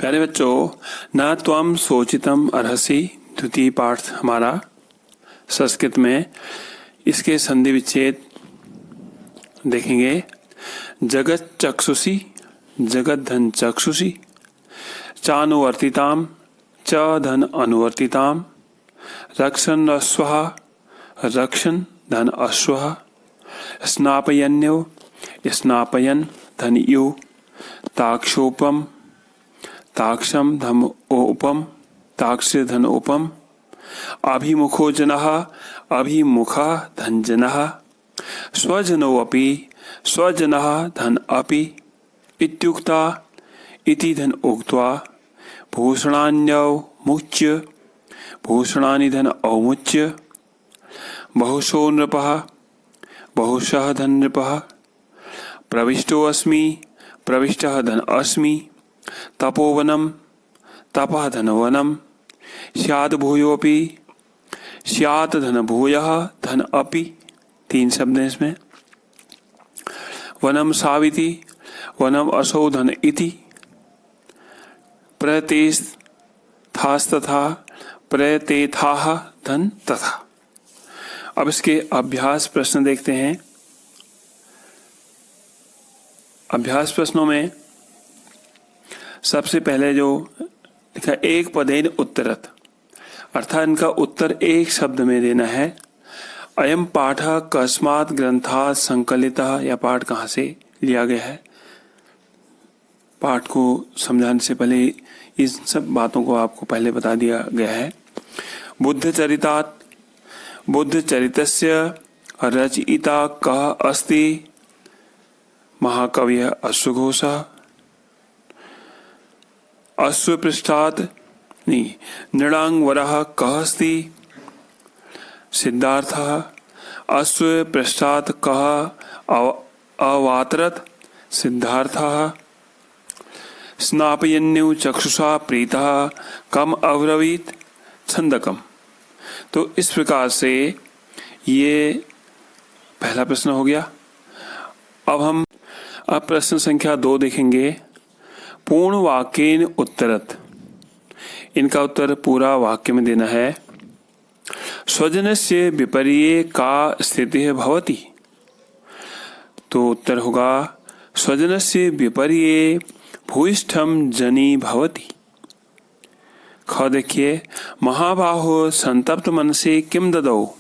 प्यारे बच्चों, न त्वम सोचितम अर्हसि द्वितीय पाठ हमारा संस्कृत में। इसके संधि विच्छेद देखेंगे। जगत चक्षुषी, जगत धन चक्षुषी, चानुवर्तिताम च धन अनुवर्तिताम, रक्षण अश्वः, रक्षण धन अश्वः, स्नापयन्यो, स्नापयन धन यु, ताक्षोपम, ताक्षम धन ओपम, ताक्ष धन ओपम, अभिमुखो जनः, अभिमुखा धन जनः, स्वजनो अपि, स्वजनः धन अपि, इत्युक्ता इति धन उक्त्वा, भूषणान्यौ मुच्य, भूषणानि धन औमुच्य, बहुशो नृपः, बहुशः धन नृपः, प्रविष्टो अस्मि, प्रविष्टः धन अस्मि, तपोवनम, तपः धन वनम, स्यात् भूयोपि, स्यात् धन भूयः धन अपि, तीन शब्द हैं इसमें। वनम साविति, वनम असौ धन इति, प्रतेस्थास्तथा, प्रतेथाः धन तथा। अब इसके अभ्यास प्रश्न देखते हैं। अभ्यास प्रश्नों में सबसे पहले जो लिखा एक पदेन उत्तरत, अर्थात इनका उत्तर एक शब्द में देना है। अयम पाठ कस्मात् ग्रंथात् संकलितः, यह पाठ कहाँ से लिया गया है। पाठ को समझाने से पहले इस सब बातों को आपको पहले बता दिया गया है। बुद्ध चरितात्, बुद्ध चरितस्य रचयिता कः अस्ति, महाकवि अश्वघोषः। अश्वपृष्ठात् नहीं, नृणांगवरः कः अस्ति, सिद्धार्थः। अश्वपृष्ठात् कः अवातरत्, सिद्धार्थः। स्नापयन्यो चक्षुषा प्रीतः कम अब्रवीत्, छंदकम। तो इस प्रकार से ये पहला प्रश्न हो गया। अब प्रश्न संख्या 2 देखेंगे। पूर्ण वाक्येन उत्तरत, इनका उत्तर पूरा वाक्य में देना है। स्वजनस्य विपर्ये का स्थितिः भवति, तो उत्तर होगा स्वजनस्य विपर्ये भूयिष्ठम जनी भवति। ख देखिए, महाबाहो संतप्त मनसे किम ददौ,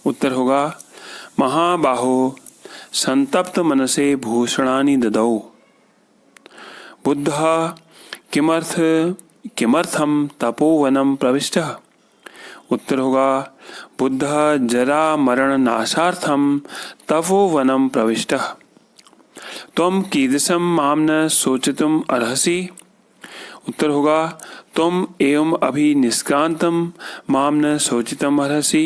उत्तर होगा महाबाहो संतप्त मनसे भूषणानि ददौ। बुद्धः किमर्थम तपोवनम प्रविष्टः, उत्तर होगा बुद्धः जरा मरण नाशार्थम तपोवनम प्रविष्टः। त्वं कीदृशं मां न शोचितुम् अर्हसि, उत्तर होगा तुम एवं अभि निष्क्रांतम मां न शोचितुम् अर्हसि।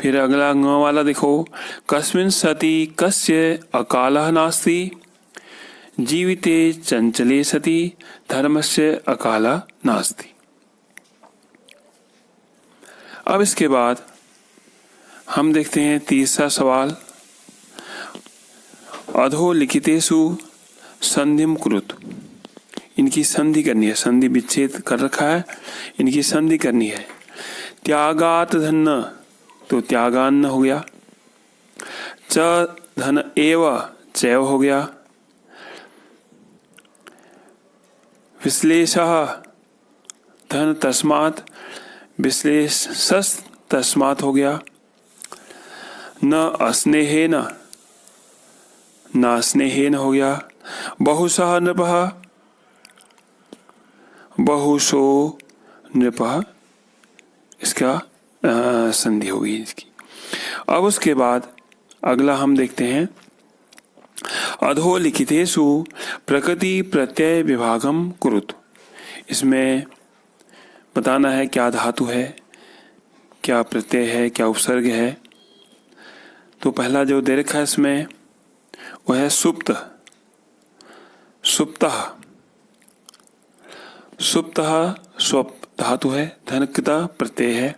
फिर अगला ङ वाला देखो। कस्मिन् सति कस्य अकालः नास्ति, जीविते चंचले सति धर्मस्य अकालः नास्ति। अब इसके बाद हम देखते हैं तीसरा सवाल। अधो लिखितेषु संधिम कुरुत, इनकी संधि करनी है। संधि विच्छेद कर रखा है, इनकी संधि करनी है। त्यागात धन, तो त्यागान्न हो गया। च धन एव, चैव हो गया। विश्लेषः धन तस्मात्, विश्लेषस तस्मात् हो गया। न अस्नेहेन, न स्नेहेन हो गया। बहुशः नृपः, बहुशो नृपः, इसका संधि होगी इसकी। अब उसके बाद अगला हम देखते हैं। अधो लिखितेषु प्रकृति प्रत्यय विभागम कुरुत, इसमें बताना है क्या धातु है, क्या प्रत्यय है, क्या उपसर्ग है। तो पहला जो दे रखा है इसमें वह है सुप्त, सुप्तः। सुप्तः स्वप धातु है, धनकृता प्रत्यय है।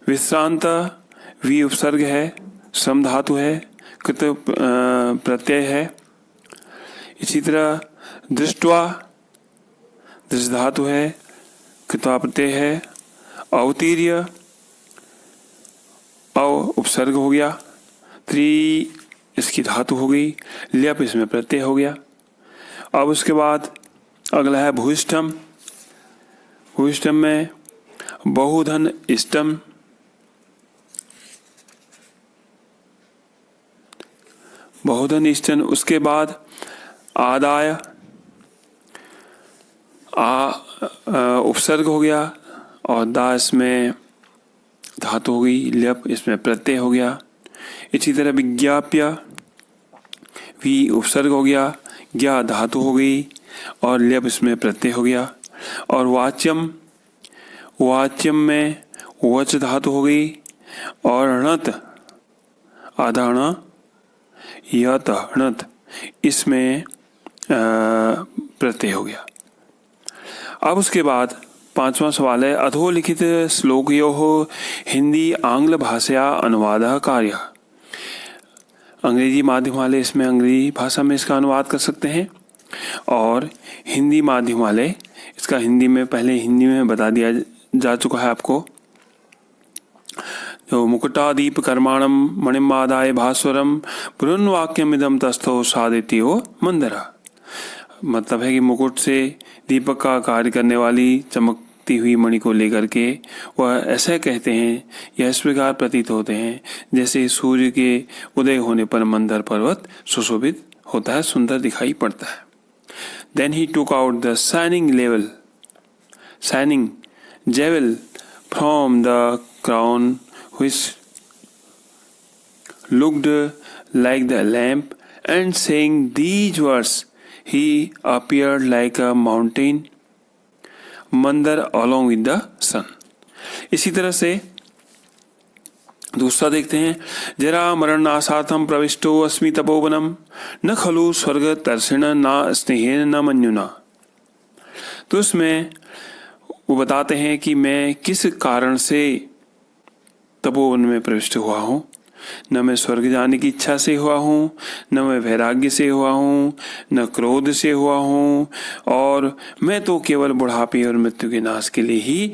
विश्रांत वि उपसर्ग है, सम धातु है, कृत प्रत्यय है। इसी तरह दृष्टवा जिस धातु है, कृत्वा प्रत्यय है, अवतीर्य, उपसर्ग हो गया, त्रि इसकी धातु हो गई, ल्यप इसमें प्रत्यय हो गया। अब उसके बाद अगला है भूइष्ठम। भूइष्ठम में बहुधन इष्टम, बहुधन इष्टन। उसके बाद आदाय, उपसर्ग हो गया और दा इसमें धातु हो गई, ल्यप इसमें प्रत्यय हो गया। इसी तरह विज्ञाप्य, वी उपसर्ग हो गया, ज्ञा धातु हो गई और ल्यप इसमें प्रत्यय हो गया। और वाच्यम, वाच्यम में वच धातु हो गई और णत, आधा ण यत णत इसमें प्रत्यय हो गया। अब उसके बाद पांचवा सवाल है अधोलिखित श्लोकयोः हिंदी आंग्ल भाषया अनुवादः कार्यः। अंग्रेजी माध्यम वाले इसमें अंग्रेजी भाषा में इसका अनुवाद कर सकते हैं और हिंदी माध्यम वाले इसका हिंदी में, पहले हिंदी में बता दिया जा चुका है आपको। जो मुकुटादीप कर्माणम मणिमादाय भास्वरम पुरुन्वाक्यमिदम तस्थो सादित्यो मंदरा, मतलब है कि मुकुट से दीपक का कार्य करने वाली चमकती हुई मणि को लेकर के वह ऐसा कहते हैं या इस प्रकार प्रतीत होते हैं जैसे सूर्य के उदय होने पर मंदर पर्वत सुशोभित होता है, सुंदर दिखाई पड़ता है। Then he took out the shining jewel from the crown which looked like the lamp, and saying these words he appeared like a mountain mandar along with the sun। इसी तरह से दूसरा देखते हैं जरा मरणासाथम प्रविष्टो अस्मि तपोवनम न खलु स्वर्ग तर्षण न स्नेहेन न मन्युना। तो उसमें वो बताते हैं कि मैं किस कारण से तपोवन में प्रविष्ट हुआ हूँ, न मैं स्वर्ग जाने की इच्छा से हुआ हूँ, न मैं वैराग्य से हुआ हूँ, न क्रोध से हुआ हूँ, और मैं तो केवल बुढ़ापे और मृत्यु के नाश के लिए ही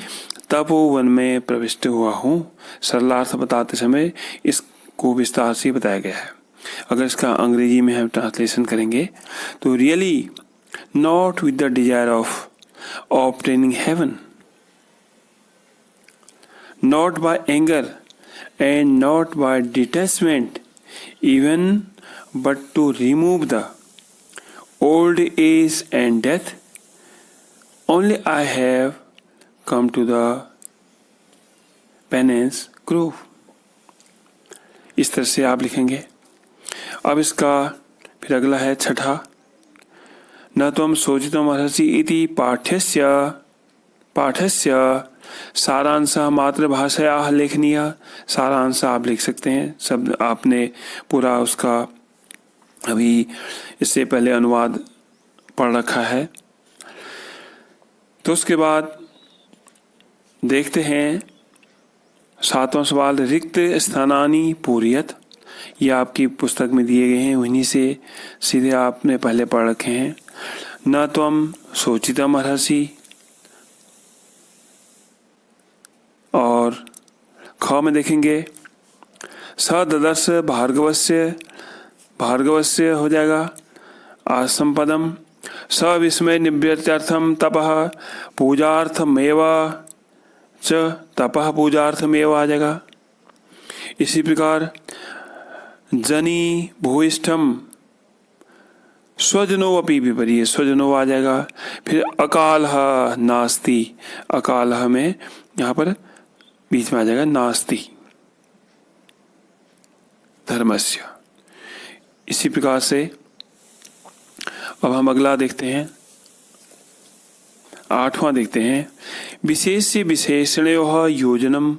तपोवन में प्रविष्ट हुआ हूँ। सरलार्थ बताते समय इसको विस्तार से बताया गया है। अगर इसका अंग्रेजी में हम ट्रांसलेशन करेंगे तो really not with the desire of obtaining heaven, not by anger and not by detachment even, but to remove the old age and death, only I have come to the penance grove। इस तरह से आप लिखेंगे। अब इसका फिर अगला है छठा, न त्वं शोचितुम् अर्हसि इति पाठस्य सारांश मातृभाषया लेखनीय। सारांश आप लिख सकते हैं, शब्द आपने पूरा उसका अभी इससे पहले अनुवाद पढ़ रखा है। तो उसके बाद देखते हैं सातवां सवाल, रिक्त स्थानानि पूरयत। ये आपकी पुस्तक में दिए गए हैं, उन्हीं से सीधे आपने पहले पढ़ रखे हैं। न त्वं शोचितुम् अर्हसि, और ख में देखेंगे स ददर्श भार्गवस्य हो जाएगा आसंपदम। स विस्मय निवृत्त्यर्थम तपः पूजार्थमेव च, तपः पूजार्थमेव आ जाएगा। इसी प्रकार जनी भूइष्ठम स्वजनो अपि विपरीय, स्वजनो आ जाएगा। फिर अकालः नास्ति, अकालः में यहाँ पर बीच में आ जाएगा नास्ति धर्मस्य। इसी प्रकार से अब हम अगला देखते हैं, आठवां देखते हैं, विशेष विशेषणयोः योजनम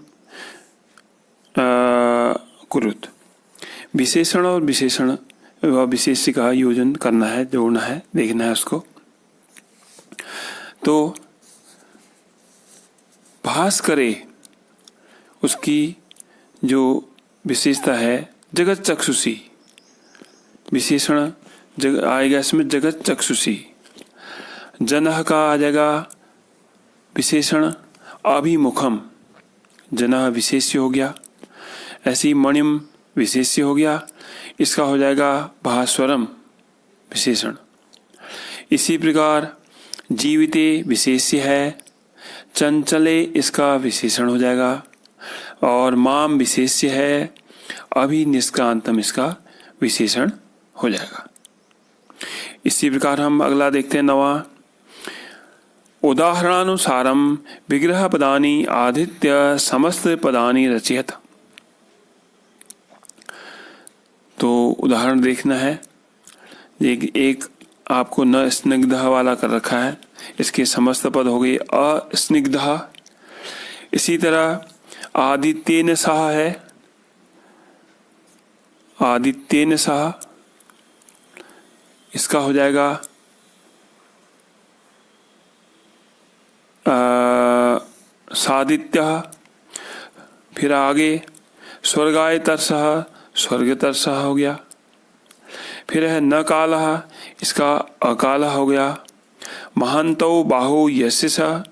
कुरुत। विशेषण और विशेषण व विशेष का योजन करना है, जोड़ना है, देखना है उसको। तो भास करे उसकी जो विशेषता है जगत चक्षुषी, विशेषण आएगा इसमें जगत चक्षुषी। जनः का आ जाएगा विशेषण अभिमुखम, जनः विशेष्य हो गया। ऐसे ही मणिम विशेष्य हो गया, इसका हो जाएगा भास्वरम विशेषण। इसी प्रकार जीविते विशेष्य है, चंचले इसका विशेषण हो जाएगा, और माम विशेष्य है, अभी निष्क्रांतम इसका विशेषण हो जाएगा। इसी प्रकार हम अगला देखते हैं 9वां, उदाहरणानुसारम विग्रह पदानि आदित्य समस्त पदानि रचयत। तो उदाहरण देखना है, एक आपको न स्निग्ध वाला कर रखा है, इसके समस्त पद हो गए अस्निग्ध। इसी तरह आदित्येन सह है, आदित्येन सह इसका हो जाएगा सादित्य। फिर आगे स्वर्गाय तरसः, स्वर्ग तरसः हो गया। फिर है न कालः, इसका अकाल हो गया। महांतो बाहु यस्य सः,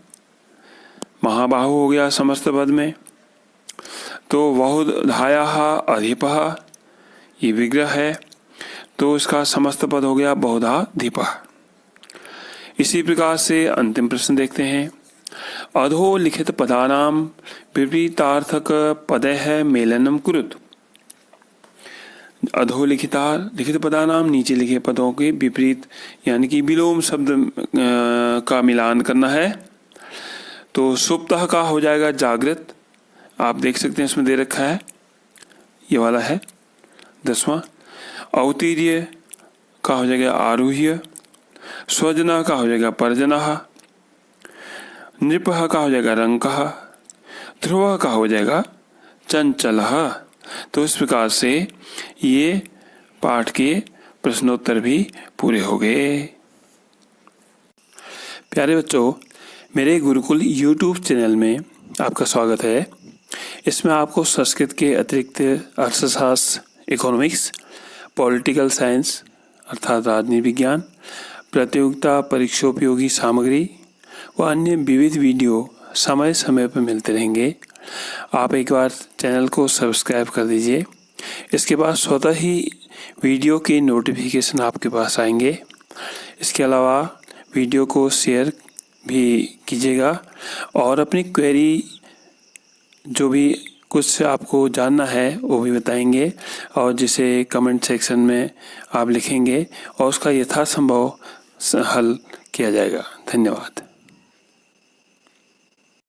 महाबाहु हो गया समस्त पद में। तो बहुधायाः अधिपः, ये विग्रह है, तो इसका समस्त पद हो गया बहुधाधिपः। इसी प्रकार से अंतिम प्रश्न देखते हैं, अधो लिखित पदानाम विपरीतार्थक पदः मेलनम कुरुत। अधो लिखित पदानाम, नीचे लिखे पदों के विपरीत यानी कि विलोम शब्द का मिलान करना है। तो सुप्तः का हो जाएगा जागृत, आप देख सकते हैं इसमें दे रखा है, ये वाला है 10वां। औतीर्य का हो जाएगा आरूह्य, स्वजना का हो जाएगा परजनः, नृपः का हो जाएगा रंकः, ध्रुवः का हो जाएगा चंचलः। तो इस प्रकार से ये पाठ के प्रश्नोत्तर भी पूरे हो गए। प्यारे बच्चों, मेरे गुरुकुल YouTube चैनल में आपका स्वागत है। इसमें आपको संस्कृत के अतिरिक्त अर्थशास्त्र, इकोनॉमिक्स, पॉलिटिकल साइंस अर्थात राजनीति विज्ञान, प्रतियोगिता परीक्षोपयोगी सामग्री व अन्य विविध वीडियो समय समय पर मिलते रहेंगे। आप एक बार चैनल को सब्सक्राइब कर दीजिए, इसके बाद स्वतः ही वीडियो के नोटिफिकेशन आपके पास आएंगे। इसके अलावा वीडियो को शेयर भी कीजिएगा और अपनी क्वेरी जो भी कुछ आपको जानना है वो भी बताएंगे, और जिसे कमेंट सेक्शन में आप लिखेंगे और उसका यथासंभव हल किया जाएगा। धन्यवाद।